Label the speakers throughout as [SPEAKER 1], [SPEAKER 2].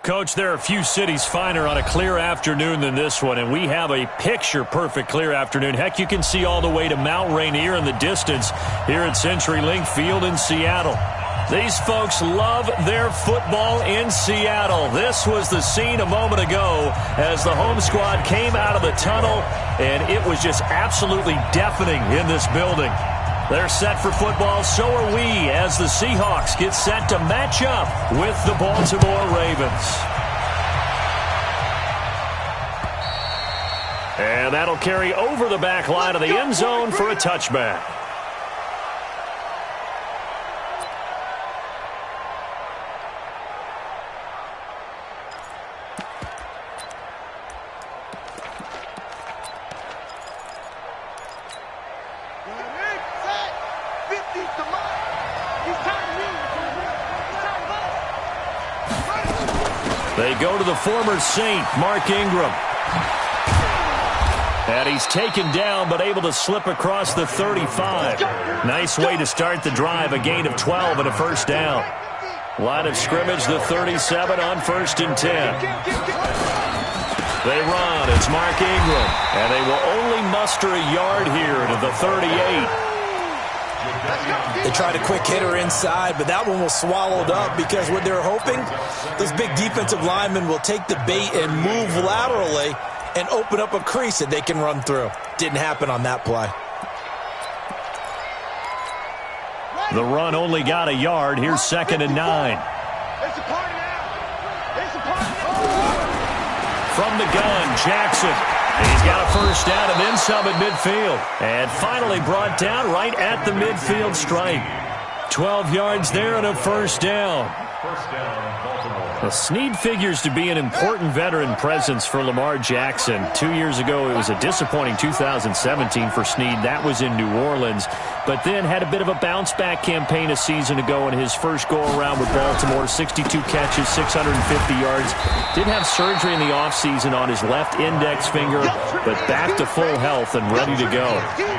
[SPEAKER 1] Coach, there are a few cities finer on a clear afternoon than this one, and we have a picture-perfect clear afternoon. Heck, you can see all the way to Mount Rainier in the distance here at CenturyLink Field in Seattle. These folks love their football in Seattle. This was the scene a moment ago as the home squad came out of the tunnel, and it was just absolutely deafening in this building. They're set for football, so are we, as the Seahawks get set to match up with the Baltimore Ravens. And that'll carry over the back line of the end zone for a touchback. They go to the former Saint, Mark Ingram. And he's taken down but able to slip across the 35. Nice way to start the drive, a gain of 12 and a first down. Line of scrimmage, the 37 on 1st and 10. They run, it's Mark Ingram. And they will only muster a yard here to the 38.
[SPEAKER 2] They tried a quick hitter inside, but that one was swallowed up because what they're hoping, those big defensive linemen will take the bait and move laterally and open up a crease that they can run through. Didn't happen on that play.
[SPEAKER 1] The run only got a yard. Here's 2nd and 9. From the gun, Jackson. He's got a first down and then some at midfield. And finally brought down right at the midfield stripe. 12 yards there and a first down. Well, Snead figures to be an important veteran presence for Lamar Jackson. 2 years ago, it was a disappointing 2017 for Snead. That was in New Orleans. But then had a bit of a bounce-back campaign a season ago in his first go-around with Baltimore. 62 catches, 650 yards. Did have surgery in the offseason on his left index finger, but back to full health and ready to go.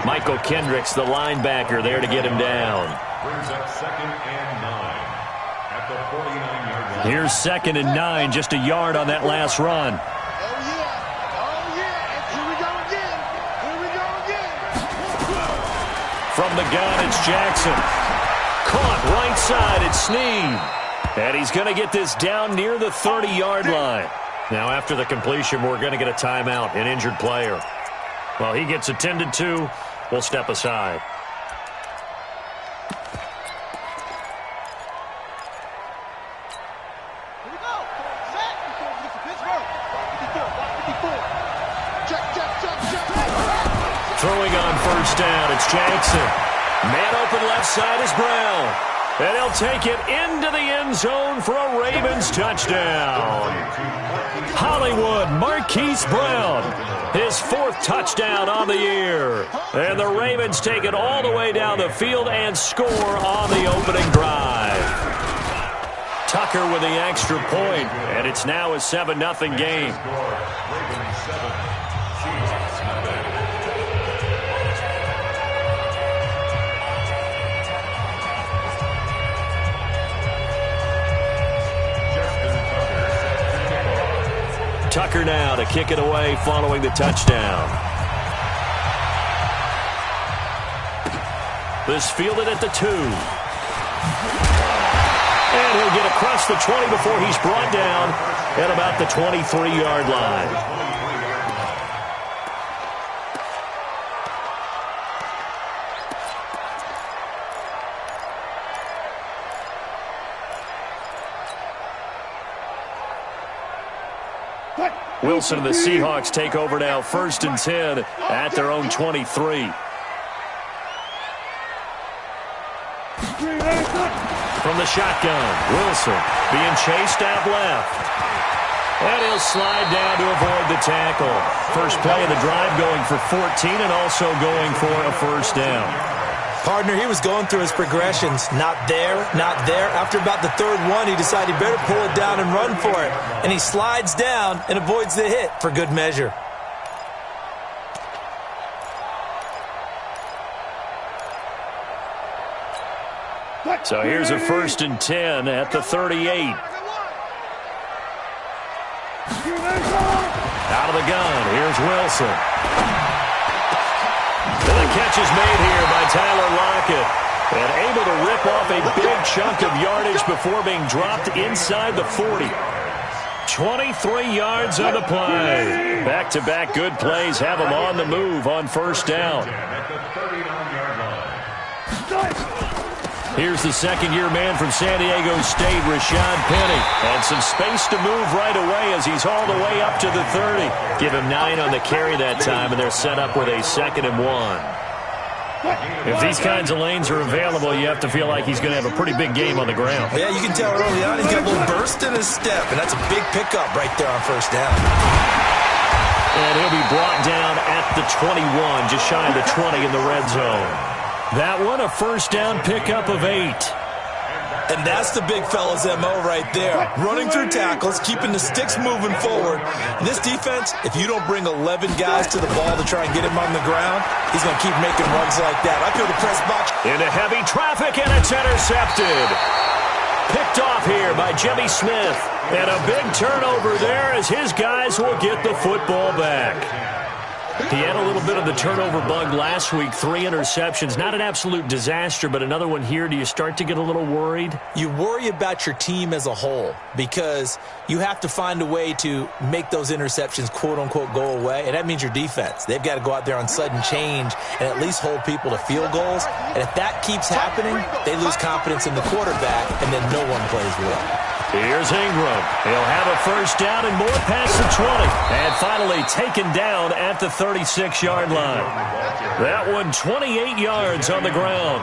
[SPEAKER 1] Michael Kendricks, the linebacker, there to get him down.
[SPEAKER 3] Brings up 2nd and 9 at the 49-yard line.
[SPEAKER 1] Here's 2nd and 9, just a yard on that last run. From the gun, it's Jackson. Caught right side, it's Snead. And he's going to get this down near the 30-yard line. Now, after the completion, we're going to get a timeout, an injured player. Well, he gets attended to. We'll step aside. Throwing on first down, it's Jackson. Man open left side is Brown. And he'll take it into the end zone for a Ravens touchdown. Hollywood Marquise Brown, his 4th touchdown on the year. And the Ravens take it all the way down the field and score on the opening drive. Tucker with the extra point, and it's now a 7-0 game. Tucker now to kick it away following the touchdown. This fielded at the 2. And he'll get across the 20 before he's brought down at about the 23-yard line. Wilson and the Seahawks take over now, 1st and 10 at their own 23. From the shotgun, Wilson being chased out left. And he'll slide down to avoid the tackle. First play of the drive going for 14 and also going for a first down.
[SPEAKER 2] Partner, he was going through his progressions. Not there, not there. After about the 3rd one, he decided he better pull it down and run for it. And he slides down and avoids the hit for good measure. So here's a 1st and 10 at the 38.
[SPEAKER 1] Out of the gun, here's Wilson. And the catch is made here by Tyler Lockett. And able to rip off a big chunk of yardage before being dropped inside the 40. 23 yards on the play. Back-to-back good plays have him on the move on first down. Here's the second-year man from San Diego State, Rashad Penny. And some space to move right away as he's hauled away up to the 30. Give him 9 on the carry that time, and they're set up with a 2nd and 1. If these kinds of lanes are available, you have to feel like he's going to have a pretty big game on the ground.
[SPEAKER 2] Yeah, you can tell early on he's got a little burst in his step, and that's a big pickup right there on first down.
[SPEAKER 1] And he'll be brought down at the 21, just shy of the 20 in the red zone. That one, a first down pickup of 8.
[SPEAKER 2] And that's the big fella's MO right there. Running through tackles, keeping the sticks moving forward. And this defense, if you don't bring 11 guys to the ball to try and get him on the ground, he's going to keep making runs like that. I feel the press box.
[SPEAKER 1] Into heavy traffic, and it's intercepted. Picked off here by Jimmy Smith. And a big turnover there as his guys will get the football back. He had a little bit of the turnover bug last week, 3 interceptions. Not an absolute disaster, but another one here. Do you start to get a little worried?
[SPEAKER 2] You worry about your team as a whole because you have to find a way to make those interceptions, quote-unquote, go away, and that means your defense. They've got to go out there on sudden change and at least hold people to field goals. And if that keeps happening, they lose confidence in the quarterback, and then no one plays well.
[SPEAKER 1] Here's Ingram. He'll have a first down and more past the 20. And finally taken down at the 36-yard line. That one 28 yards on the ground.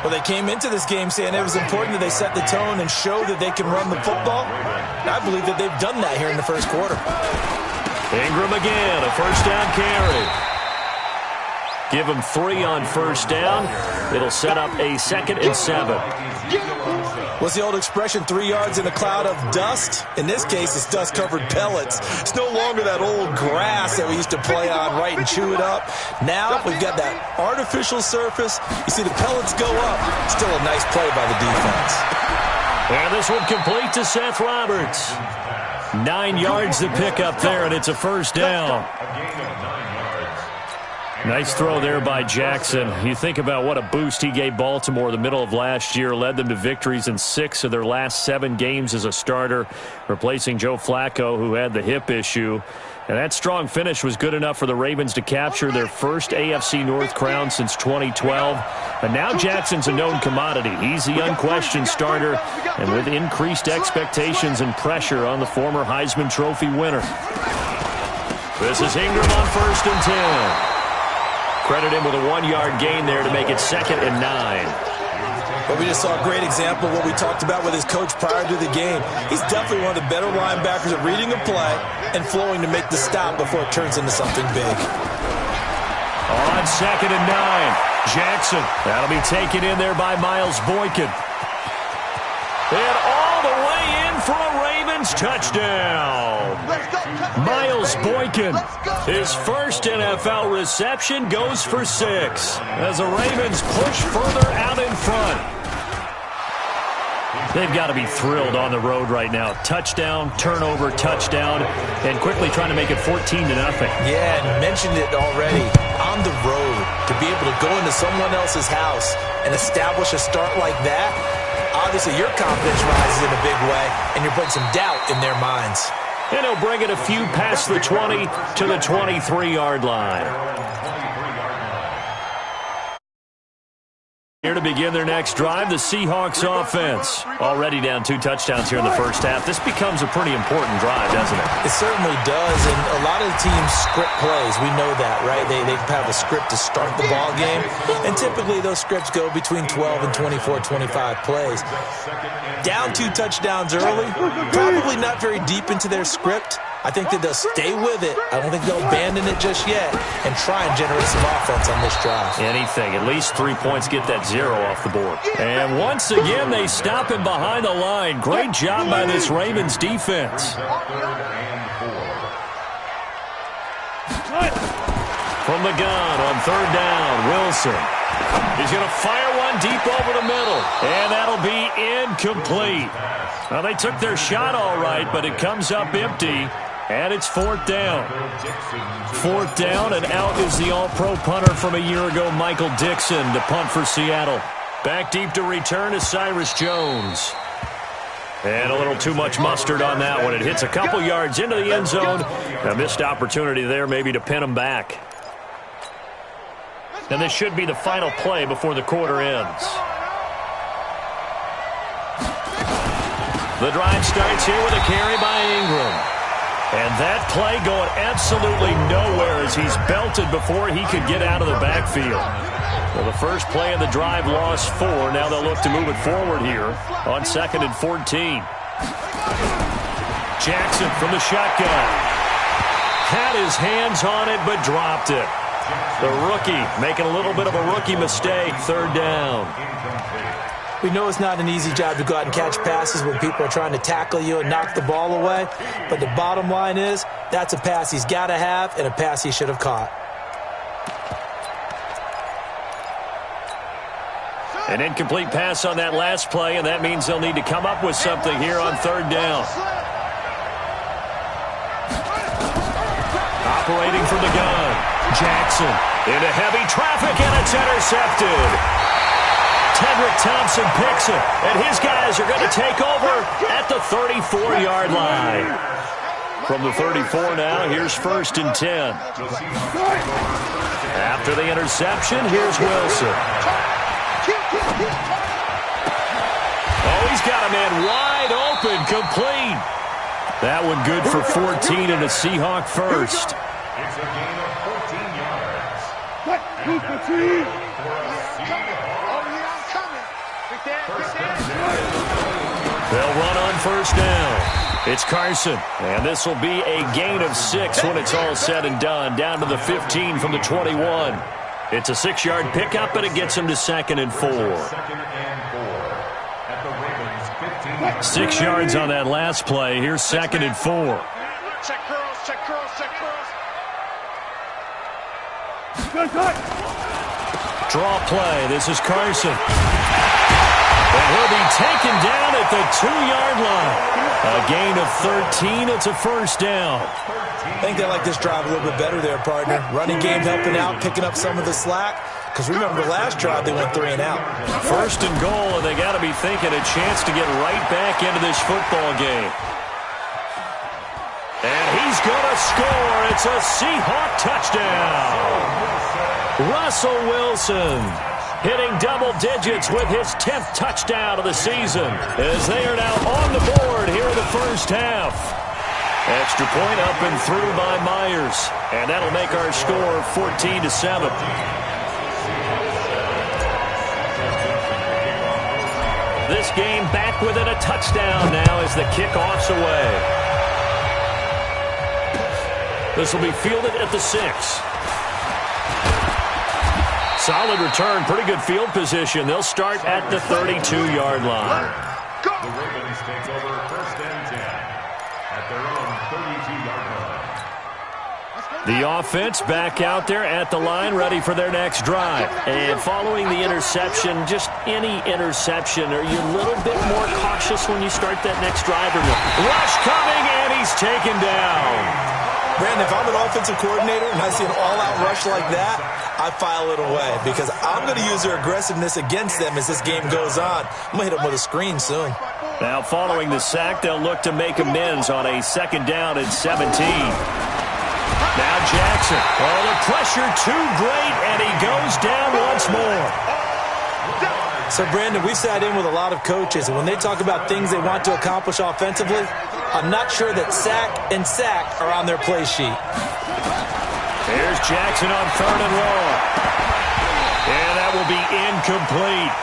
[SPEAKER 2] Well, they came into this game saying it was important that they set the tone and show that they can run the football. And I believe that they've done that here in the first quarter.
[SPEAKER 1] Ingram again, a first down carry. Give him 3 on first down. It'll set up a 2nd and 7.
[SPEAKER 2] What's the old expression, 3 yards in a cloud of dust? In this case, it's dust-covered pellets. It's no longer that old grass that we used to play on, right, and chew it up. Now we've got that artificial surface. You see the pellets go up. Still a nice play by the defense.
[SPEAKER 1] And this one complete to Seth Roberts. 9 yards to pick up there, and it's a first down. Nice throw there by Jackson. You think about what a boost he gave Baltimore the middle of last year, led them to victories in 6 of their last 7 games as a starter, replacing Joe Flacco, who had the hip issue. And that strong finish was good enough for the Ravens to capture their first AFC North crown since 2012. And now Jackson's a known commodity. He's the unquestioned starter, and with increased expectations and pressure on the former Heisman Trophy winner. This is Ingram on first and 10. Credit him with a 1-yard gain there to make it 2nd and 9.
[SPEAKER 2] But we just saw a great example of what we talked about with his coach prior to the game. He's definitely one of the better linebackers at reading a play and flowing to make the stop before it turns into something big.
[SPEAKER 1] On 2nd and 9, Jackson. That'll be taken in there by Miles Boykin. And all the way in for a Ravens touchdown. Miles Boykin, his first NFL reception, goes for 6 as the Ravens push further out in front. They've got to be thrilled on the road right now. Touchdown, turnover, touchdown, and quickly trying to make it 14-0.
[SPEAKER 2] Yeah, and mentioned it already. On the road, to be able to go into someone else's house and establish a start like that, obviously your confidence rises in a big way, and you bring some doubt in their minds.
[SPEAKER 1] And he'll bring it a few past the 20 to the 23-yard line. Here to begin their next drive, the Seahawks offense. Already down 2 touchdowns here in the first half. This becomes a pretty important drive, doesn't it?
[SPEAKER 2] It certainly does, and a lot of the teams script plays. We know that, right? They have a script to start the ball game, and typically those scripts go between 12 and 24, 25 plays. Down 2 touchdowns early, probably not very deep into their script. I think that they'll stay with it. I don't think they'll abandon it just yet and try and generate some offense on this drive.
[SPEAKER 1] Anything. At least 3 points, get that 0 off the board. And once again, they stop him behind the line. Great job by this Ravens defense. From the gun on 3rd down, Wilson. He's going to fire one deep over the middle, and that'll be incomplete. Well, they took their shot all right, but it comes up empty, and it's 4th down. 4th down, and out is the all-pro punter from a year ago, Michael Dixon, to punt for Seattle. Back deep to return is Cyrus Jones. And a little too much mustard on that one. It hits a couple yards into the end zone. A missed opportunity there maybe to pin him back. And this should be the final play before the quarter ends. The drive starts here with a carry by Ingram. And that play going absolutely nowhere as he's belted before he could get out of the backfield. Well, the first play of the drive lost 4. Now they'll look to move it forward here on 2nd and 14. Jackson from the shotgun. Had his hands on it but dropped it. The rookie making a little bit of a rookie mistake. 3rd down.
[SPEAKER 2] We know it's not an easy job to go out and catch passes when people are trying to tackle you and knock the ball away. But the bottom line is that's a pass he's got to have and a pass he should have caught.
[SPEAKER 1] An incomplete pass on that last play, and that means they'll need to come up with something here on 3rd down. Operating from the gun, Jackson into heavy traffic, and it's intercepted. Tedrick Thompson picks it, and his guys are going to take over at the 34-yard line. From the 34 now, here's 1st and 10. After the interception, here's Wilson. Oh, he's got a man wide open, complete. That one good for 14 and a Seahawk first.
[SPEAKER 3] It's a gain of 14 yards.
[SPEAKER 1] They'll run on 1st down. It's Carson, and this will be a gain of 6 when it's all said and done, down to the 15 from the 21. It's a 6-yard pickup, and it gets him to 2nd and 4. 6 yards on that last play. Here's 2nd and 4.
[SPEAKER 4] Check curls, check curls, check curls.
[SPEAKER 1] Draw play. This is Carson. And he'll be taken down at the 2-yard line. A gain of 13. It's a 1st down.
[SPEAKER 2] I think they like this drive a little bit better there, partner. Running game helping out, picking up some of the slack. Because remember, the last drive, they went 3 and out.
[SPEAKER 1] 1st and goal, and they got to be thinking a chance to get right back into this football game. And he's going to score. It's a Seahawk touchdown. Russell Wilson hitting double digits with his 10th touchdown of the season as they are now on the board here in the first half. Extra point up and through by Myers. And that'll make our score 14-7. This game back within a touchdown now as the kickoff's away. This will be fielded at the 6. Solid return, pretty good field position. They'll start at the 32-yard line.
[SPEAKER 3] The Ravens take over 1st and 10 at their own 32-yard line.
[SPEAKER 1] The offense back out there at the line, ready for their next drive. And following the interception, just any interception, are you a little bit more cautious when you start that next drive or no? Rush coming, and he's taken down.
[SPEAKER 2] Brandon, if I'm an offensive coordinator and I see an all-out rush like that, I file it away because I'm going to use their aggressiveness against them as this game goes on. I'm going to hit them with a screen soon.
[SPEAKER 1] Now, following the sack, they'll look to make amends on a 2nd down and 17. Now Jackson. Oh, the pressure too great, and he goes down once more.
[SPEAKER 2] So, Brandon, we sat in with a lot of coaches, and when they talk about things they want to accomplish offensively, I'm not sure that sack and sack are on their play sheet.
[SPEAKER 1] Here's Jackson on 3rd and long. And that will be incomplete.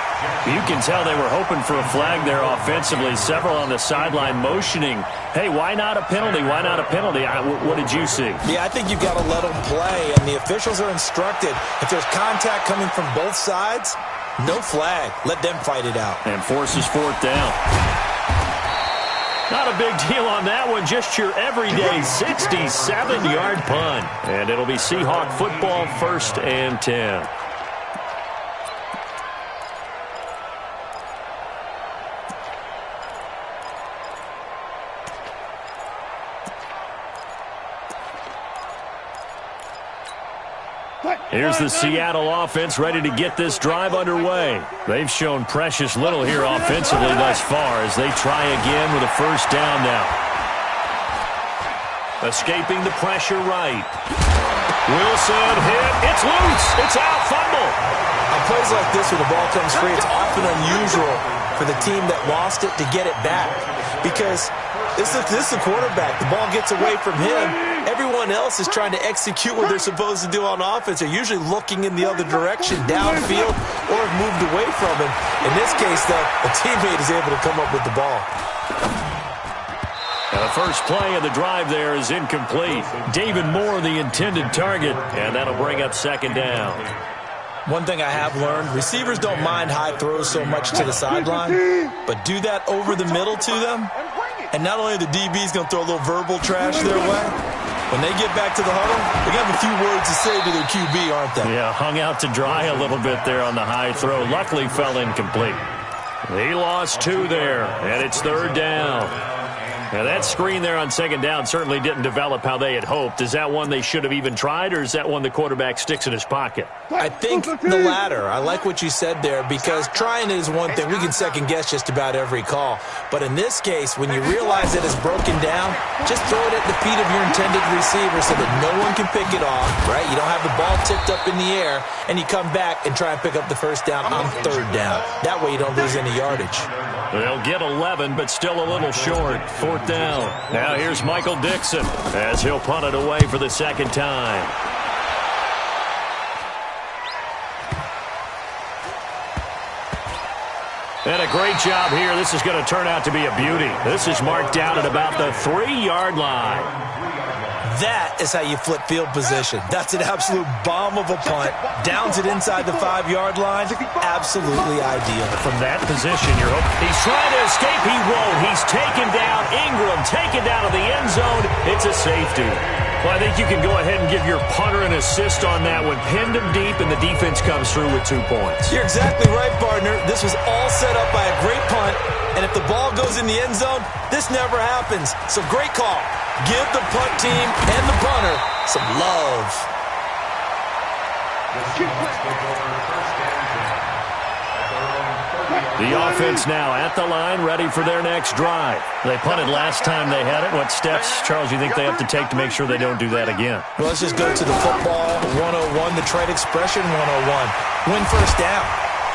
[SPEAKER 1] You can tell they were hoping for a flag there offensively. Several on the sideline motioning, hey, why not a penalty? Why not a penalty? What did you see?
[SPEAKER 2] Yeah, I think you've got to let them play, and the officials are instructed. If there's contact coming from both sides, no flag. Let them fight it out.
[SPEAKER 1] And forces 4th down. Not a big deal on that one. Just your everyday 67-yard punt. And it'll be Seahawk football 1st and 10. Here's the Seattle offense ready to get this drive underway. They've shown precious little here offensively thus far as they try again with a first down now. Escaping the pressure right. Wilson hit. It's loose. It's out. Fumble.
[SPEAKER 2] On plays like this where the ball comes free, it's often unusual for the team that lost it to get it back because this is the quarterback. The ball gets away from him. Everyone else is trying to execute what they're supposed to do on offense. They're usually looking in the other direction, downfield, or have moved away from him. In this case, though, a teammate is able to come up with the ball.
[SPEAKER 1] Now the first play of the drive there is incomplete. David Moore, the intended target, and that'll bring up second down.
[SPEAKER 2] One thing I have learned, receivers don't mind high throws so much to the sideline, but do that over the middle to them, and not only are the DBs going to throw a little verbal trash their way, when they get back to the huddle, they have a few words to say to their QB, aren't they?
[SPEAKER 1] Yeah, hung out to dry a little bit there on the high throw. Luckily fell incomplete. He lost two there, and it's third down. Now, that screen there on second down certainly didn't develop how they had hoped. Is that one they should have even tried, or is that one the quarterback sticks in his pocket?
[SPEAKER 2] I think the latter. I like what you said there because trying it is one thing. We can second-guess just about every call. But in this case, when you realize that it's broken down, just throw it at the feet of your intended receiver so that no one can pick it off, right? You don't have the ball tipped up in the air, and you come back and try and pick up the first down on third down. That way you don't lose any yardage.
[SPEAKER 1] They'll get 11, but still a little short. Fourth down. Now here's Michael Dixon as he'll punt it away for the second time. And a great job here. This is going to turn out to be a beauty. This is marked down at about the 3-yard line.
[SPEAKER 2] That is how you flip field position. That's an absolute bomb of a punt. Downs it inside the 5-yard line. Absolutely ideal.
[SPEAKER 1] From that position, you're hoping. He's trying to escape. He won't. He's taken down. Ingram taken down to the end zone. It's a safety. Well, I think you can go ahead and give your punter an assist on that one. Pinned him deep, and the defense comes through with 2 points.
[SPEAKER 2] You're exactly right, partner. This was all set up by a great punt, and if the ball goes in the end zone, this never happens. So great call. Give the punt team and the punter some love.
[SPEAKER 1] The offense now at the line, ready for their next drive. They punted last time they had it. What steps, Charles, do you think they have to take to make sure they don't do that again?
[SPEAKER 2] Well, let's just go to the football 101, the trade expression 101. Win first down.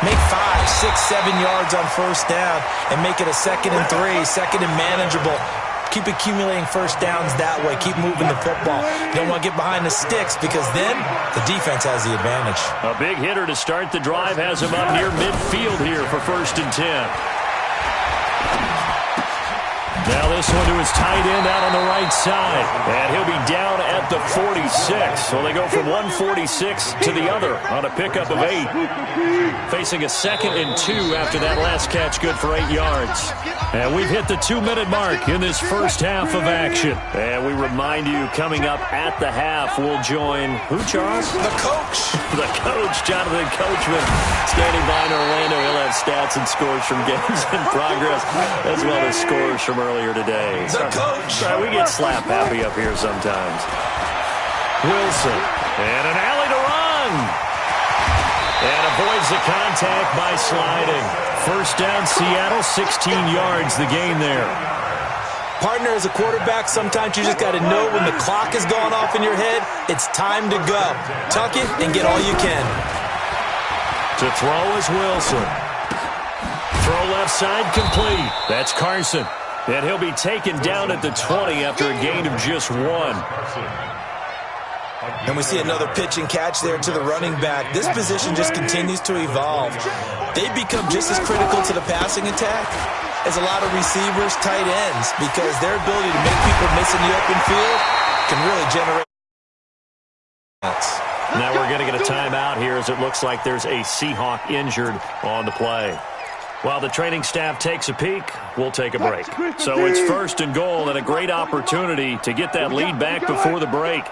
[SPEAKER 2] Make 5, 6, 7 yards on first down and make it a 2nd and 3, second and manageable. Keep accumulating first downs that way. Keep moving the football. You don't want to get behind the sticks because then the defense has the advantage.
[SPEAKER 1] A big hitter to start the drive has him up near midfield here for 1st and 10. Now this one to his tight end out on the right side. And he'll be down at the 46. So they go from 146 to the other on a pickup of 8. Facing a 2nd and 2 after that last catch, good for 8 yards. And we've hit the 2-minute mark in this first half of action. And we remind you, coming up at the half, we'll join who, Charles?
[SPEAKER 2] The coach.
[SPEAKER 1] The coach, Jonathan Coachman, standing by in Orlando. He'll have stats and scores from games in progress, as well as scores from earlier today.
[SPEAKER 2] The coach.
[SPEAKER 1] We get slap happy up here sometimes. Wilson, and an alley to run. And avoids the contact by sliding. First down, Seattle, 16 yards, the gain there.
[SPEAKER 2] Partner, as a quarterback, sometimes you just got to know when the clock has gone off in your head, it's time to go. Tuck it and get all you can.
[SPEAKER 1] To throw is Wilson. Throw left side complete. That's Carson. And he'll be taken down at the 20 after a gain of just 1.
[SPEAKER 2] And we see another pitch and catch there to the running back. This position just continues to evolve. They become just as critical to the passing attack as a lot of receivers, tight ends, because their ability to make people miss in the open field can really generate.
[SPEAKER 1] Now we're going to get a timeout here as it looks like there's a Seahawk injured on the play. While the training staff takes a peek, we'll take a break. So it's 1st and goal and a great opportunity to get that lead back before the break.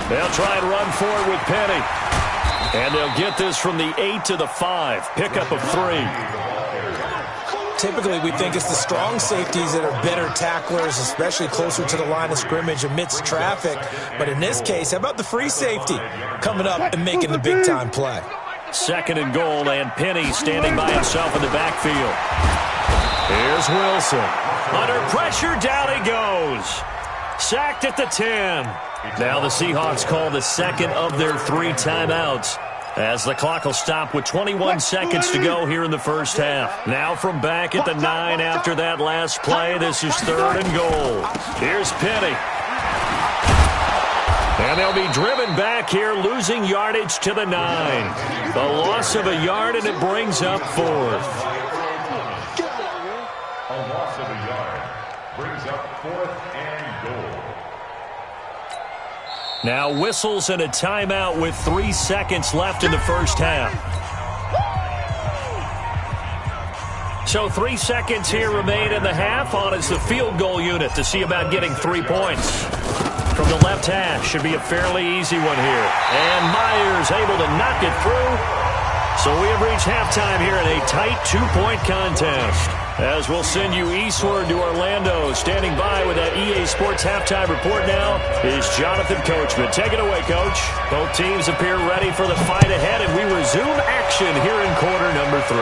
[SPEAKER 1] They'll try and run forward with Penny. And they'll get this from the 8 to the 5. Pickup of 3.
[SPEAKER 2] Typically, we think it's the strong safeties that are better tacklers, especially closer to the line of scrimmage amidst traffic. But in this case, how about the free safety coming up and making the big-time play?
[SPEAKER 1] 2nd and goal, and Penny standing by himself in the backfield. Here's Wilson. Under pressure, down he goes. Sacked at the 10. Now the Seahawks call the 2nd of their 3 timeouts, as the clock will stop with 21 seconds to go here in the first half. Now from back at the 9 after that last play, this is 3rd and goal. Here's Penny. And they'll be driven back here, losing yardage to the 9. The loss of a yard, and it brings up 4th.
[SPEAKER 3] A loss of a yard brings up 4th and goal.
[SPEAKER 1] Now whistles and a timeout with 3 seconds left in the first half. So 3 seconds here remain in the half. On is the field goal unit to see about getting 3 points. From the left hash, should be a fairly easy one here. And Myers able to knock it through. So we have reached halftime here in a tight 2-point contest. As we'll send you eastward to Orlando. Standing by with that EA Sports halftime report now is Jonathan Coachman. Take it away, Coach. Both teams appear ready for the fight ahead, and we resume action here in quarter number 3.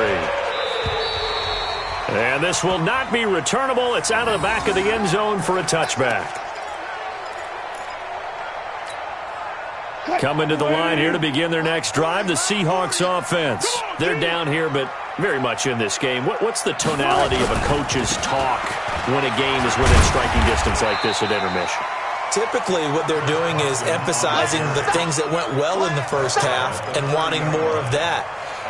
[SPEAKER 1] And this will not be returnable. It's out of the back of the end zone for a touchback. Coming to the line here to begin their next drive, the Seahawks offense. They're down here, but very much in this game. What's the tonality of a coach's talk when a game is within striking distance like this at intermission?
[SPEAKER 2] Typically, what they're doing is emphasizing the things that went well in the first half and wanting more of that.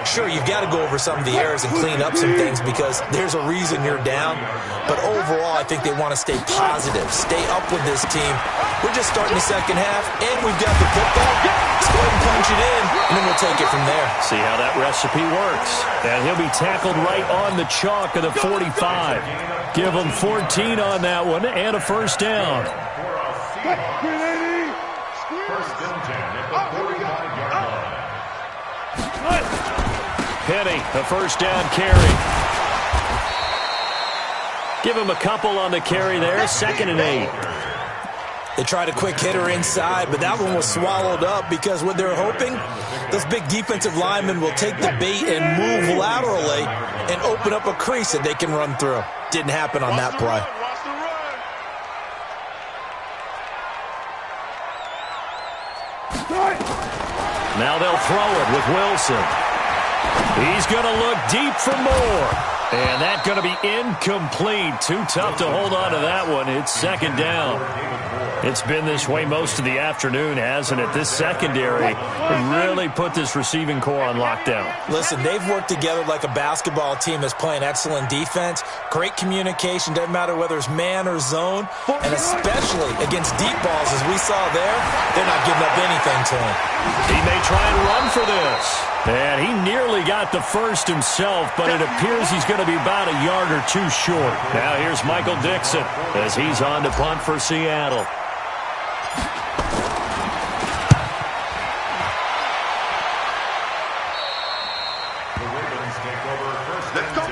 [SPEAKER 2] Sure, you've got to go over some of the errors and clean up some things because there's a reason you're down. But overall, I think they want to stay positive, stay up with this team. We're just starting the second half, and we've got the football. Let's go ahead and punch it in, and then we'll take it from there.
[SPEAKER 1] See how that recipe works. And he'll be tackled right on the chalk of the 45. Give him 14 on that one, and a first down.
[SPEAKER 3] First and 10 at the 45-yard line.
[SPEAKER 1] Penny, a first down carry. Give him a couple on the carry there. 2nd and 8.
[SPEAKER 2] They tried a quick hitter inside, but that one was swallowed up because what they're hoping, those big defensive linemen will take the bait and move laterally and open up a crease that they can run through. Didn't happen on that play.
[SPEAKER 1] Now they'll throw it with Wilson. He's going to look deep for more. And that's going to be incomplete. Too tough to hold on to that one. It's 2nd down. It's been this way most of the afternoon, hasn't it? This secondary really put this receiving core on lockdown.
[SPEAKER 2] Listen, they've worked together like a basketball team that's playing excellent defense. Great communication, doesn't matter whether it's man or zone. And especially against deep balls, as we saw there, they're not giving up anything to him.
[SPEAKER 1] He may try and run for this. And he nearly got the first himself, but it appears he's going to be about a yard or two short. Now here's Michael Dixon as he's on to punt for Seattle.
[SPEAKER 3] The Ravens take over first and 10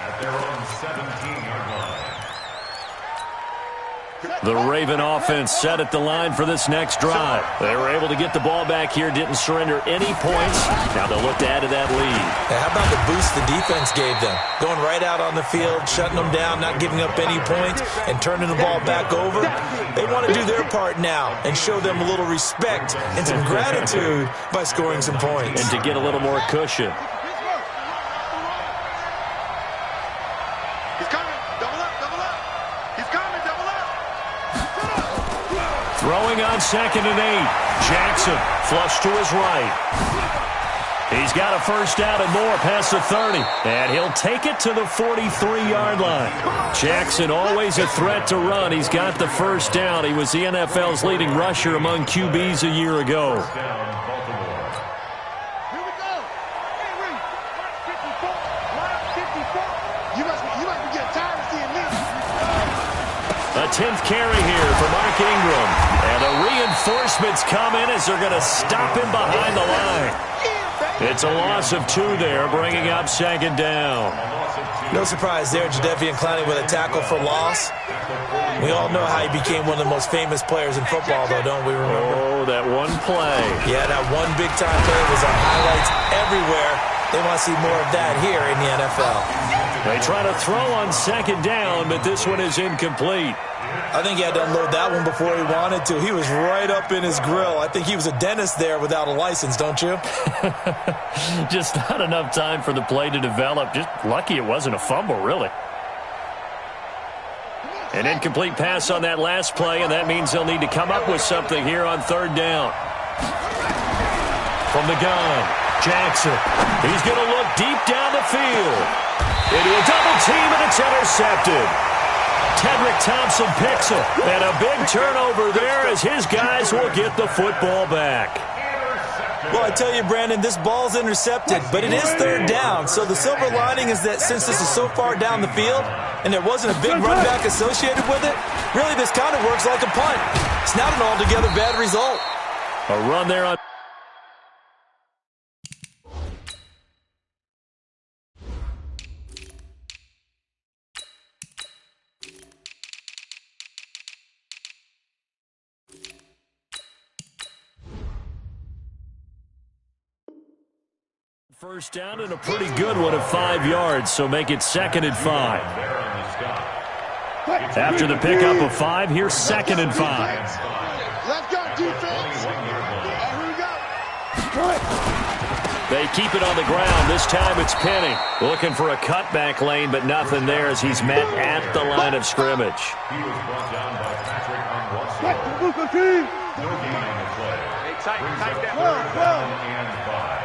[SPEAKER 3] at their own 17-yard line.
[SPEAKER 1] The Raven offense set at the line for this next drive. They were able to get the ball back here, didn't surrender any points. Now they'll look to add to that lead.
[SPEAKER 2] How about the boost the defense gave them? Going right out on the field, shutting them down, not giving up any points, and turning the ball back over. They want to do their part now and show them a little respect and some gratitude by scoring some points.
[SPEAKER 1] And to get a little more cushion. Throwing on 2nd and 8. Jackson flush to his right. He's got a first down and more past the 30. And he'll take it to the 43-yard line. Jackson always a threat to run. He's got the first down. He was the NFL's leading rusher among QBs a year ago. A 10th carry here for Mark Ingram. And the reinforcements come in as they're going to stop him behind the line. It's a loss of 2 there, bringing up second down.
[SPEAKER 2] No surprise there, Jadeveon Clowney with a tackle for loss. We all know how he became one of the most famous players in football, though, don't we remember?
[SPEAKER 1] Oh, that one play.
[SPEAKER 2] Yeah, that one big-time play was on highlights everywhere. They want to see more of that here in the NFL.
[SPEAKER 1] They try to throw on second down, but this one is incomplete.
[SPEAKER 2] I think he had to unload that one before he wanted to. He was right up in his grill. I think he was a dentist there without a license, don't you?
[SPEAKER 1] Just not enough time for the play to develop. Just lucky it wasn't a fumble, really. An incomplete pass on that last play, and that means they'll need to come up with something here on third down. From the gun, Jackson. He's going to look deep down the field. Into a double team, and it's intercepted. Tedrick Thompson picks it, and a big turnover there as his guys will get the football back.
[SPEAKER 2] Well, I tell you, Brandon, this ball's intercepted, but it is third down. So the silver lining is that since this is so far down the field and there wasn't a big run back associated with it, really this kind of works like a punt. It's not an altogether bad result.
[SPEAKER 1] A run there on... First down and a pretty good one of 5 yards, so make it 2nd and 5. After the pickup of 5, here's 2nd and 5.
[SPEAKER 4] Let's go, defense. Here we go.
[SPEAKER 1] They keep it on the ground. This time it's Penny. Looking for a cutback lane, but nothing there as he's met at the line of scrimmage.
[SPEAKER 3] He was brought down by Patrick on No gain on the play. Tight down and 5.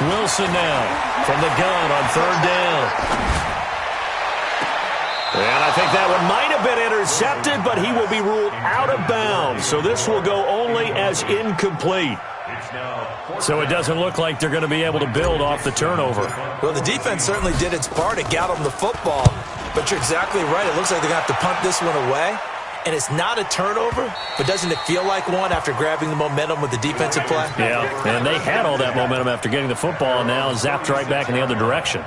[SPEAKER 1] Wilson now from the gun on third down. And I think that one might have been intercepted, but he will be ruled out of bounds. So this will go only as incomplete. So it doesn't look like they're going to be able to build off the turnover.
[SPEAKER 2] Well, the defense certainly did its part. It got them the football. But you're exactly right. It looks like they're going to have to punt this one away. And it's not a turnover, but doesn't it feel like one after grabbing the momentum with the defensive play?
[SPEAKER 1] Yeah, and they had all that momentum after getting the football, and now zapped right back in the other direction.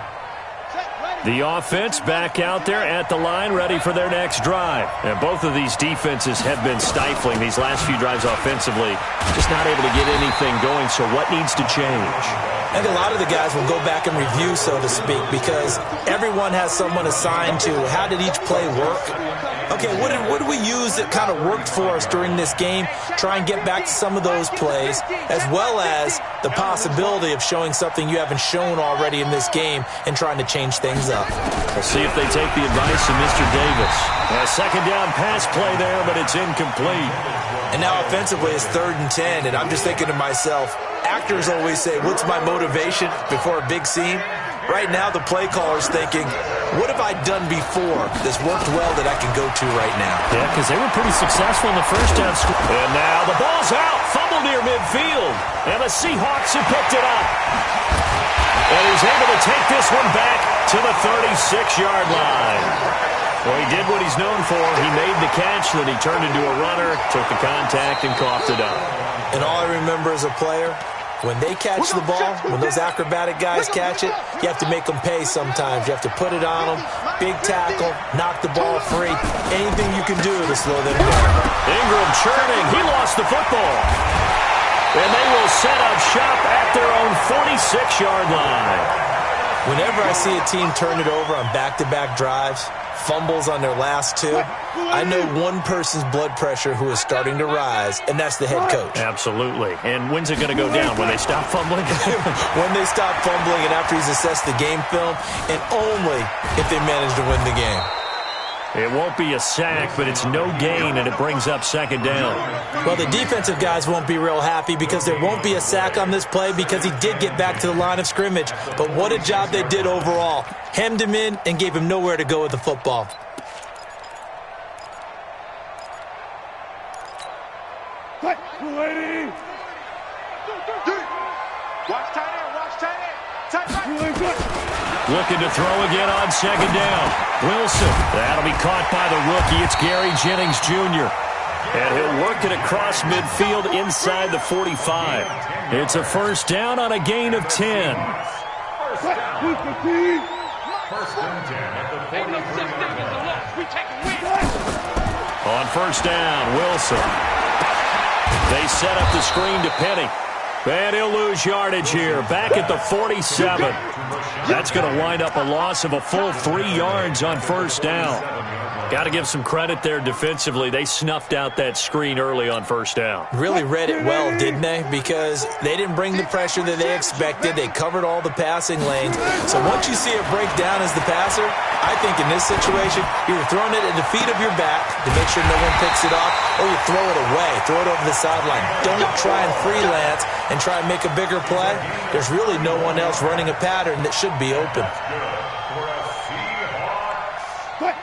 [SPEAKER 1] The offense back out there at the line, ready for their next drive. And both of these defenses have been stifling these last few drives offensively. Just not able to get anything going, so what needs to change?
[SPEAKER 2] I think a lot of the guys will go back and review, so to speak, because everyone has someone assigned to how did each play work. Okay, what did we use that kind of worked for us during this game? Try and get back to some of those plays, as well as the possibility of showing something you haven't shown already in this game and trying to change things up.
[SPEAKER 1] We'll see if they take the advice of Mr. Davis. A second down pass play there, but it's incomplete.
[SPEAKER 2] And now offensively it's 3rd and 10, and I'm just thinking to myself, actors always say, what's my motivation before a big scene? Right now the play caller's thinking, what have I done before that's worked well that I can go to right now?
[SPEAKER 1] Yeah, because they were pretty successful in the first half. And now the ball's out, fumbled near midfield. And the Seahawks have picked it up. And he's able to take this one back to the 36-yard line. Well, he did what he's known for. He made the catch, then he turned into a runner, took the contact, and coughed it up.
[SPEAKER 2] And all I remember as a player, when they catch the ball, when those acrobatic guys catch it, you have to make them pay sometimes. You have to put it on them, big tackle, knock the ball free. Anything you can do to slow them down.
[SPEAKER 1] Ingram churning. He lost the football. And they will set up shop at their own 46-yard line.
[SPEAKER 2] Whenever I see a team turn it over on back-to-back drives, fumbles on their last 2, I know one person's blood pressure who is starting to rise, and that's the head coach.
[SPEAKER 1] Absolutely. And when's it going to go down? When they stop fumbling?
[SPEAKER 2] When they stop fumbling and after he's assessed the game film, and only if they manage to win the game.
[SPEAKER 1] It won't be a sack, but it's no gain, and it brings up second down.
[SPEAKER 2] Well, the defensive guys won't be real happy because there won't be a sack on this play because he did get back to the line of scrimmage. But what a job they did overall. Hemmed him in and gave him nowhere to go with the football.
[SPEAKER 4] Watch tight end, watch tight end. Tight right.
[SPEAKER 1] Looking to throw again on second down. Wilson. That'll be caught by the rookie. It's Gary Jennings Jr. And he'll work it across midfield inside the 45. It's a first down on a gain of 10.
[SPEAKER 3] First and 10 at the 43.
[SPEAKER 1] On first down, Wilson. They set up the screen to Penny. And he'll lose yardage here. Back at the 47. That's going to wind up a loss of a full 3 yards on first down. Got to give some credit there defensively. They snuffed out that screen early on first down.
[SPEAKER 2] Really read it well, didn't they? Because they didn't bring the pressure that they expected. They covered all the passing lanes. So once you see it break down as the passer, I think in this situation, you're throwing it at the feet of your back to make sure no one picks it off, or you throw it away, throw it over the sideline. Don't try and freelance and try and make a bigger play. There's really no one else running a pattern that should be open.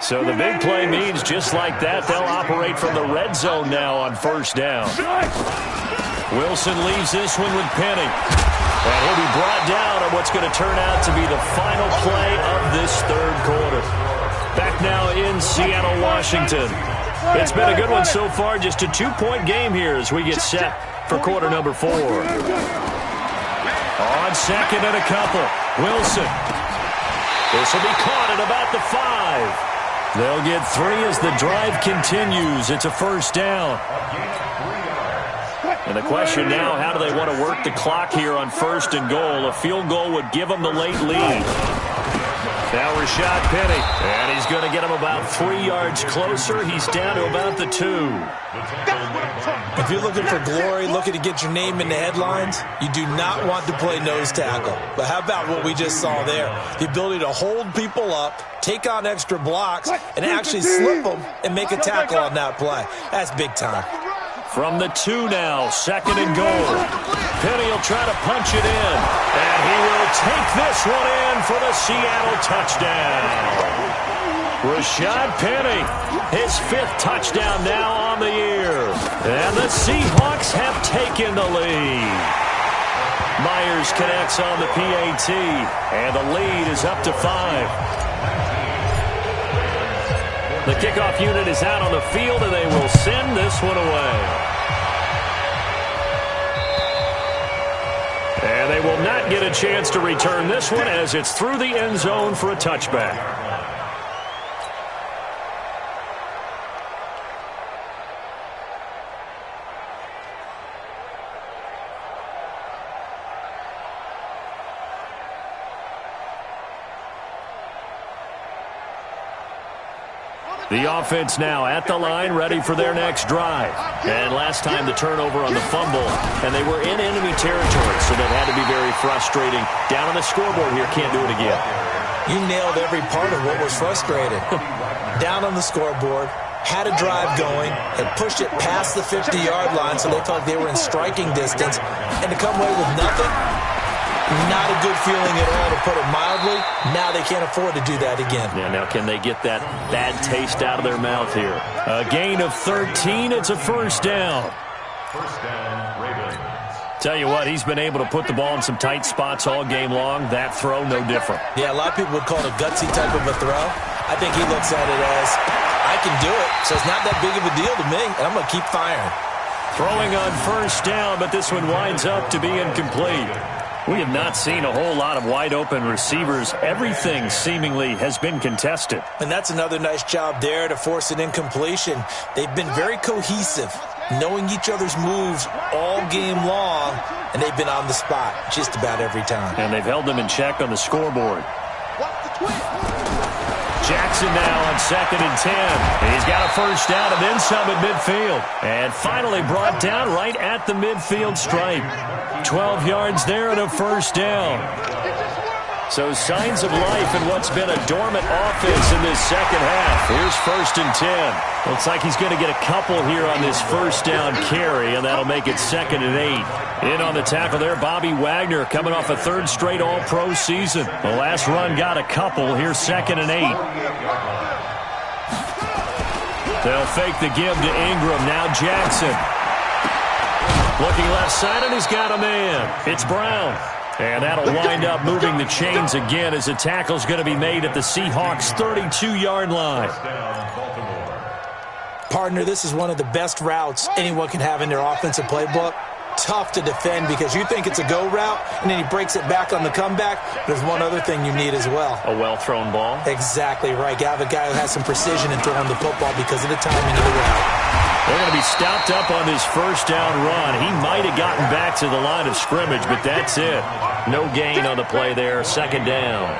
[SPEAKER 1] So the big play means just like that, they'll operate from the red zone now on first down. Wilson leaves this one with Penny. And he'll be brought down on what's going to turn out to be the final play of this third quarter. Back now in Seattle, Washington. It's been a good one so far, just a 2-point game here as we get set for quarter number 4. On second and a couple, Wilson. This will be caught at about the 5. They'll get 3 as the drive continues. It's a first down. And the question now, how do they want to work the clock here on first and goal? A field goal would give them the late lead. Now Rashad Penny, and he's going to get him about 3 yards closer. He's down to about the 2.
[SPEAKER 2] If you're looking for glory, looking to get your name in the headlines, you do not want to play nose tackle. But how about what we just saw there? The ability to hold people up, take on extra blocks, and actually slip them and make a tackle on that play. That's big time.
[SPEAKER 1] From the 2 now, second and goal. Penny will try to punch it in, and he will take this one in for the Seattle touchdown. Rashad Penny, his 5th touchdown now on the year. And the Seahawks have taken the lead. Myers connects on the PAT, and the lead is up to 5. The kickoff unit is out on the field, and they will send this one away. And they will not get a chance to return this one as it's through the end zone for a touchback. The offense now at the line, ready for their next drive. And last time the turnover on the fumble, and they were in enemy territory, so that had to be very frustrating. Down on the scoreboard here, can't do it again.
[SPEAKER 2] You nailed every part of what was frustrating. Down on the scoreboard, had a drive going, and pushed it past the 50-yard line, so they felt like they were in striking distance, and to come away with nothing, not a good feeling at all, to put it mildly. Now they can't afford to do that again.
[SPEAKER 1] Yeah, now can they get that bad taste out of their mouth here? A gain of 13. It's a first down.
[SPEAKER 3] First down, Ravens.
[SPEAKER 1] Tell you what, he's been able to put the ball in some tight spots all game long. That throw, no different.
[SPEAKER 2] Yeah, a lot of people would call it a gutsy type of a throw. I think he looks at it as, I can do it, so it's not that big of a deal to me, and I'm going to keep firing.
[SPEAKER 1] Throwing on first down, but this one winds up to be incomplete. We have not seen a whole lot of wide-open receivers. Everything seemingly has been contested.
[SPEAKER 2] And that's another nice job there to force an incompletion. They've been very cohesive, knowing each other's moves all game long, and they've been on the spot just about every time.
[SPEAKER 1] And they've held them in check on the scoreboard. Jackson now on second and 10. He's got a first down and then some at midfield. And finally brought down right at the midfield stripe. 12 yards there and a first down. So signs of life in what's been a dormant offense in this second half. Here's first and 10. Looks like he's going to get a couple here on this first down carry, and that'll make it second and 8. In on the tackle there, Bobby Wagner coming off a third straight All-Pro season. The last run got a couple. Here's second and 8. They'll fake the give to Ingram. Now Jackson. Looking left side, and he's got a man. It's Brown. And that'll wind up moving the chains again as the tackle's going to be made at the Seahawks' 32-yard line.
[SPEAKER 2] Partner, this is one of the best routes anyone can have in their offensive playbook. Tough to defend because you think it's a go route, and then he breaks it back on the comeback. There's one other thing you need as well.
[SPEAKER 1] A well-thrown ball?
[SPEAKER 2] Exactly right. You have a guy who has some precision in throwing the football because of the timing of the route.
[SPEAKER 1] They're going to be stopped up on this first down run. He might have gotten back to the line of scrimmage, but that's it. No gain on the play there. Second down.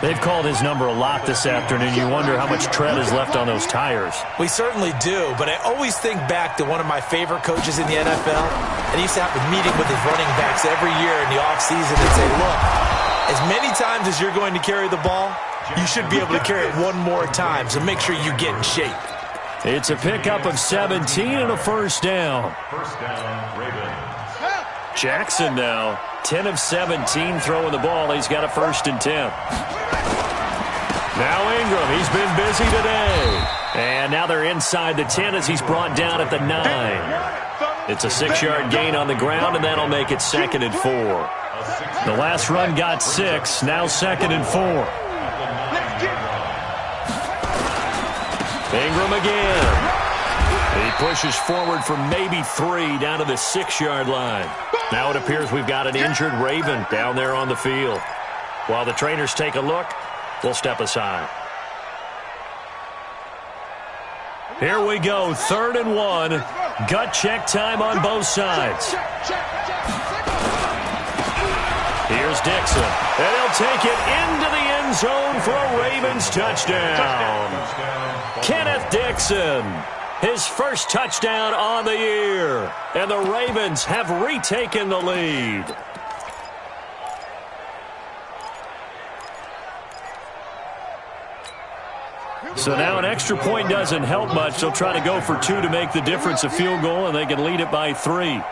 [SPEAKER 1] They've called his number a lot this afternoon. You wonder how much tread is left on those tires.
[SPEAKER 2] We certainly do, but I always think back to one of my favorite coaches in the NFL. And he used to have a meeting with his running backs every year in the offseason and say, look, as many times as you're going to carry the ball, you should be able to carry it one more time, so make sure you get in shape.
[SPEAKER 1] It's a pickup of 17 and a first down.
[SPEAKER 3] First down, Ravens.
[SPEAKER 1] Jackson now, 10 of 17 throwing the ball. He's got a 1st and 10. Now Ingram, he's been busy today. And now they're inside the 10 as he's brought down at the 9. It's a 6-yard gain on the ground, and that'll make it 2nd and 4. The last run got 6, now 2nd and 4. Ingram again. He pushes forward for maybe 3 down to the 6-yard line. Now it appears we've got an injured Raven down there on the field. While the trainers take a look, we'll step aside. Here we go, 3rd and 1. Gut check time on both sides. Here's Dixon, and he'll take it into the end zone for a Ravens touchdown. Kenneth Dixon, his first touchdown on the year, and the Ravens have retaken the lead. So now an extra point doesn't help much. They'll try to go for 2 to make the difference a field goal, and they can lead it by 3.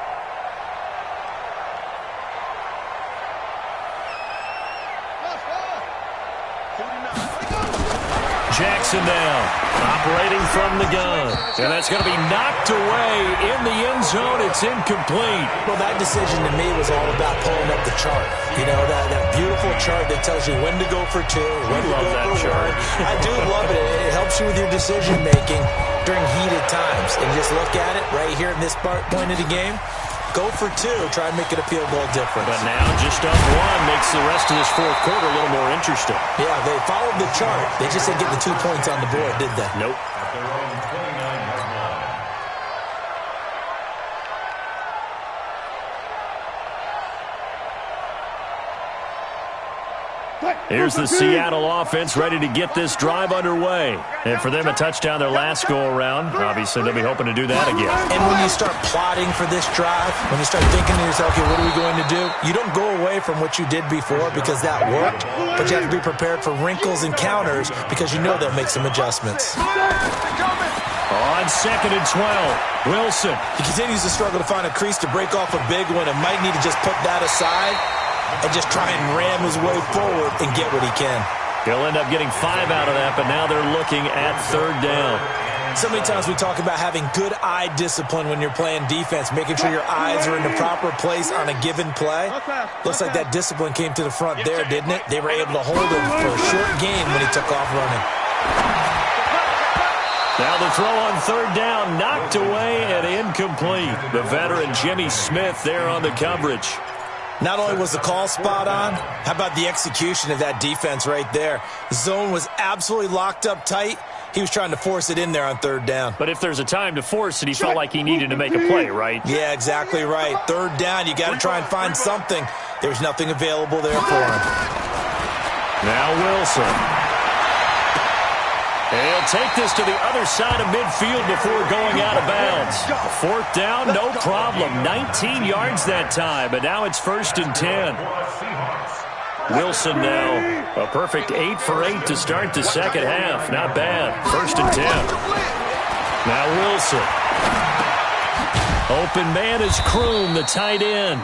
[SPEAKER 1] Jackson now, operating from the gun. And that's going to be knocked away in the end zone. It's incomplete.
[SPEAKER 2] Well, that decision to me was all about pulling up the chart. You know, that beautiful chart that tells you when to go for 2, when to go for 1. I do love it. It helps you with your decision-making during heated times. And just look at it right here in this point of the game. Go for 2, try and make it a field goal difference.
[SPEAKER 1] But now just up 1 makes the rest of this fourth quarter a little more interesting.
[SPEAKER 2] Yeah, they followed the chart. They just didn't get the 2 points on the board, did they?
[SPEAKER 1] Nope.
[SPEAKER 3] At their own 29-yard line.
[SPEAKER 1] Here's the Seattle offense ready to get this drive underway. And for them, a touchdown their last go-around. Obviously, they'll be hoping to do that again.
[SPEAKER 2] And when you start plotting for this drive, when you start thinking to yourself, okay, what are we going to do? You don't go away from what you did before because that worked, but you have to be prepared for wrinkles and counters because you know they'll make some adjustments.
[SPEAKER 1] On 2nd and 12, Wilson.
[SPEAKER 2] He continues to struggle to find a crease to break off a big one and might need to just put that aside and just try and ram his way forward and get what he can.
[SPEAKER 1] He'll end up getting 5 out of that, but now they're looking at 3rd down.
[SPEAKER 2] So many times we talk about having good eye discipline when you're playing defense, making sure your eyes are in the proper place on a given play. Looks like that discipline came to the front there, didn't it? They were able to hold him for a short gain when he took off running.
[SPEAKER 1] Now the throw on 3rd down, knocked away and incomplete. The veteran Jimmy Smith there on the coverage.
[SPEAKER 2] Not only was the call spot on, how about the execution of that defense right there? The zone was absolutely locked up tight. He was trying to force it in there on 3rd down.
[SPEAKER 1] But if there's a time to force it, he felt like he needed to make a play, right?
[SPEAKER 2] Yeah, exactly right. 3rd down, you got to try and find something. There's nothing available there for him.
[SPEAKER 1] Now Wilson. And he'll take this to the other side of midfield before going out of bounds. 4th down, no problem. 19 yards that time, but now it's 1st and 10. Wilson now, a perfect 8 for 8 to start the second half. Not bad. 1st and 10. Now Wilson. Open man is Kroom, the tight end.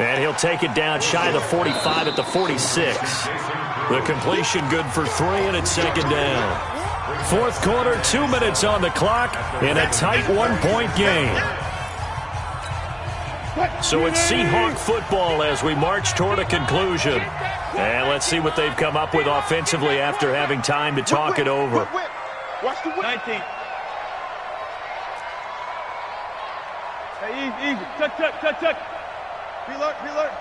[SPEAKER 1] And he'll take it down shy of the 45 at the 46. The completion good for 3, and it's 2nd down. 4th quarter, 2 minutes on the clock in a tight 1-point game. So it's Seahawk football as we march toward a conclusion. And let's see what they've come up with offensively after having time to talk it over.
[SPEAKER 4] Watch the
[SPEAKER 5] 19. Hey, easy. Touch. Be alert.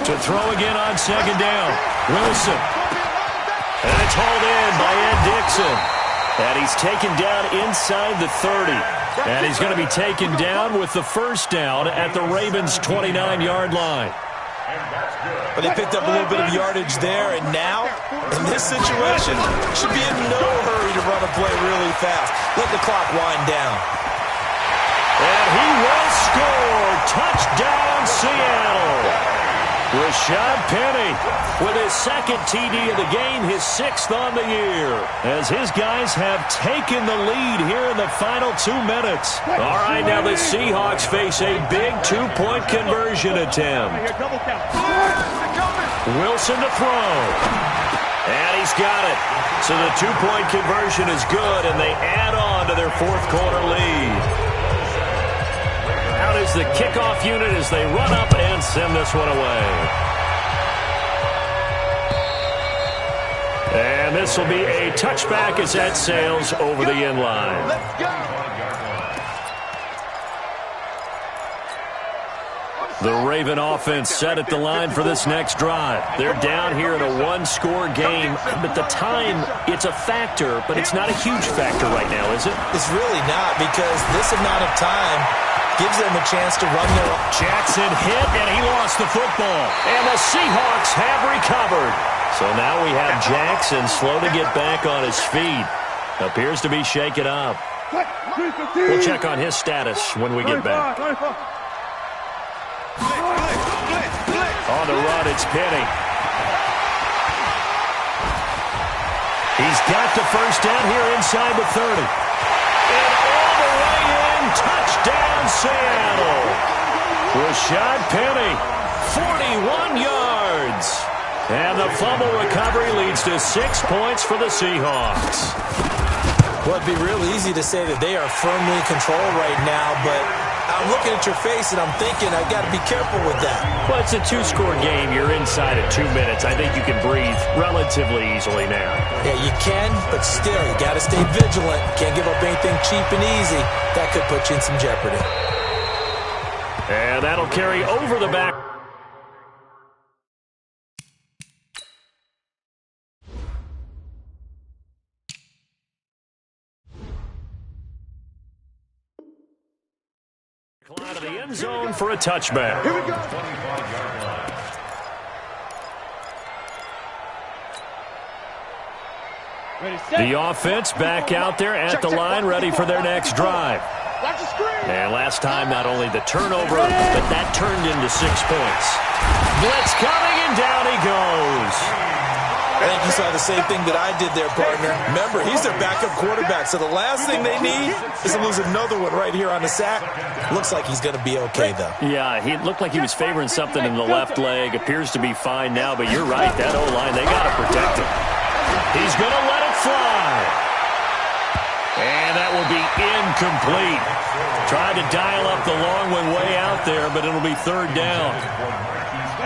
[SPEAKER 1] To throw again on second down. Wilson. And it's hauled in by Ed Dixon. And he's taken down inside the 30. And he's going to be taken down with the first down at the Ravens' 29-yard line.
[SPEAKER 2] But they picked up a little bit of yardage there, and now, in this situation, should be in no hurry to run a play really fast. Let the clock wind down.
[SPEAKER 1] And he will score. Touchdown, Seattle. Rashad Penny with his second TD of the game, his sixth on the year, as his guys have taken the lead here in the final 2 minutes. All right, now the Seahawks face a big two-point conversion attempt. Wilson to throw. And he's got it. So the two-point conversion is good, and they add on to their fourth-quarter lead. Out is the kickoff unit as they run up and send this one away. And this will be a touchback as that sails over the end line.
[SPEAKER 4] Let's go.
[SPEAKER 1] The Raven offense set at the line for this next drive. They're down here in a one-score game, but the time, it's a factor, but it's not a huge factor right now, is it?
[SPEAKER 2] It's really not, because this amount of time gives them a chance to run their...
[SPEAKER 1] Jackson hit, and he lost the football. And the Seahawks have recovered. So now we have Jackson slow to get back on his feet. Appears to be shaken up. We'll check on his status when we get back. On the run, it's Penny. He's got the first down here inside the 30. And all the way in, touchdown Seattle. Rashad Penny, 41 yards. And the fumble recovery leads to 6 points for the Seahawks.
[SPEAKER 2] Well, it'd be real easy to say that they are firmly in control right now, but I'm looking at your face and I'm thinking I've got to be careful with that.
[SPEAKER 1] Well, it's a two-score game. You're inside at 2 minutes. I think you can breathe relatively easily now.
[SPEAKER 2] Yeah, you can, but still, you got to stay vigilant. Can't give up anything cheap and easy. That could put you in some jeopardy.
[SPEAKER 1] And that'll carry over the back. Out of the end zone for a touchback.
[SPEAKER 4] Here we go.
[SPEAKER 1] The offense back out there at the line, ready for their next drive.
[SPEAKER 4] Watch the screen.
[SPEAKER 1] And last time, not only the turnover, but that turned into 6 points. Blitz coming, and down he goes.
[SPEAKER 2] I think you saw the same thing that I did there, partner. Remember, he's their backup quarterback, so the last thing they need is to lose another one right here on the sack. Looks like he's going to be okay, though.
[SPEAKER 1] Yeah, he looked like he was favoring something in the left leg. Appears to be fine now, but you're right. That O-line, they got to protect him. He's going to let it fly. And that will be incomplete. Tried to dial up the long one way out there, but it'll be third down.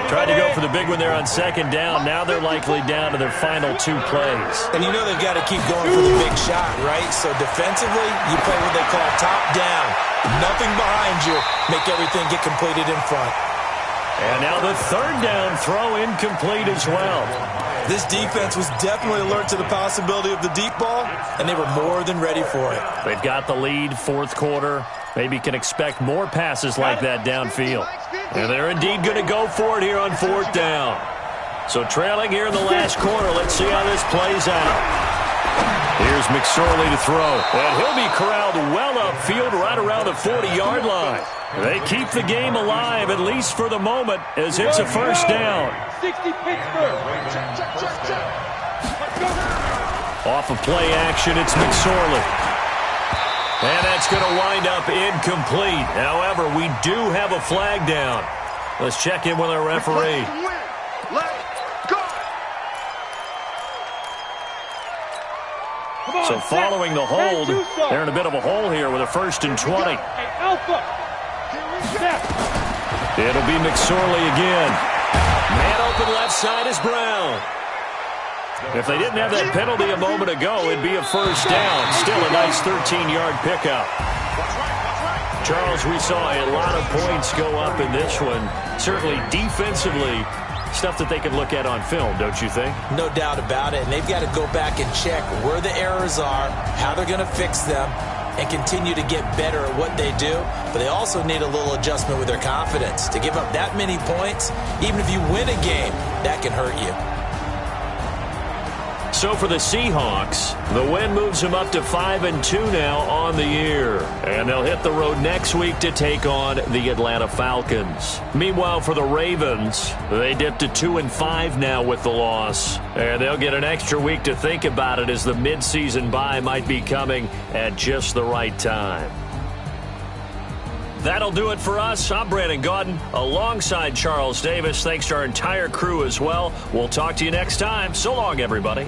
[SPEAKER 1] Tried to go for the big one there on second down. Now they're likely down to their final 2 plays.
[SPEAKER 2] And you know they've got to keep going for the big shot, right? So defensively, you play what they call top down. Nothing behind you. Make everything get completed in front.
[SPEAKER 1] And now the third down throw incomplete as well.
[SPEAKER 2] This defense was definitely alert to the possibility of the deep ball, and they were more than ready for it.
[SPEAKER 1] They've got the lead, fourth quarter. Maybe can expect more passes like that downfield. And they're indeed going to go for it here on fourth down. So trailing here in the last quarter. Let's see how this plays out. Here's McSorley to throw. And he'll be corralled well upfield right around the 40-yard line. They keep the game alive, at least for the moment, as it's a first down.
[SPEAKER 5] 60 Pittsburgh.
[SPEAKER 1] Off of play action, it's McSorley. And that's going to wind up incomplete. However, we do have a flag down. Let's check in with our referee. So following the hold, they're in a bit of a hole here with a 1st and 20. It'll be McSorley again. Man open left side is Brown. If they didn't have that penalty a moment ago, it'd be a first down. Still a nice 13-yard pickup. Charles, we saw a lot of points go up in this one. Certainly defensively, stuff that they can look at on film, don't you think?
[SPEAKER 2] No doubt about it. And they've got to go back and check where the errors are, how they're going to fix them, and continue to get better at what they do. But they also need a little adjustment with their confidence. To give up that many points, even if you win a game, that can hurt you.
[SPEAKER 1] So for the Seahawks, the win moves them up to 5-2 now on the year. And they'll hit the road next week to take on the Atlanta Falcons. Meanwhile, for the Ravens, they dipped to 2-5 now with the loss. And they'll get an extra week to think about it as the midseason bye might be coming at just the right time. That'll do it for us. I'm Brandon Gaudin alongside Charles Davis. Thanks to our entire crew as well. We'll talk to you next time. So long, everybody.